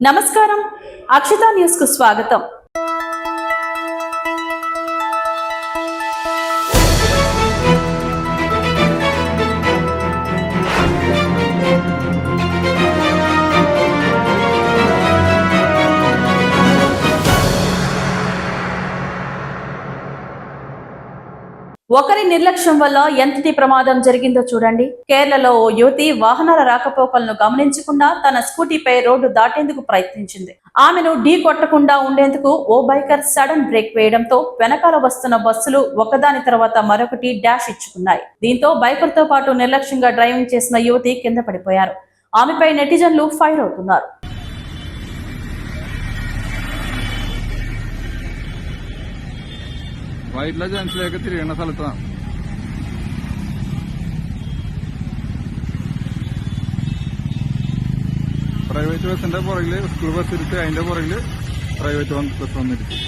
నమస్కారం, అక్షిత న్యూస్ కు స్వాగతం. ఒకరి నిర్లక్ష్యం వల్ల ఎంతటి ప్రమాదం జరిగిందో చూడండి. కేరళలో ఓ యువతి వాహనాల రాకపోకలను గమనించకుండా తన స్కూటీపై రోడ్డు దాటేందుకు ప్రయత్నించింది. ఆమెను ఢీ కొట్టకుండా ఉండేందుకు ఓ బైకర్ సడన్ బ్రేక్ వేయడంతో వెనకాల వస్తున్న బస్సులు ఒకదాని తర్వాత మరొకటి డాష్ ఇచ్చుకున్నాయి. దీంతో బైకర్ తో పాటు నిర్లక్ష్యంగా డ్రైవింగ్ చేసిన యువతి కింద పడిపోయారు. ఆమెపై నెటిజన్లు ఫైర్ అవుతున్నారు. വൈറ്റിലെ ജംഗ്ഷനിലേക്ക് തിരിയുന്ന സ്ഥലത്താണ്. പ്രൈവറ്റ് ബസ്സിന്റെ പുറകില് സ്കൂൾ ബസ് ഇരുത്തി അതിന്റെ പുറകില് പ്രൈവറ്റ് ബസ് വന്നിരിക്കും.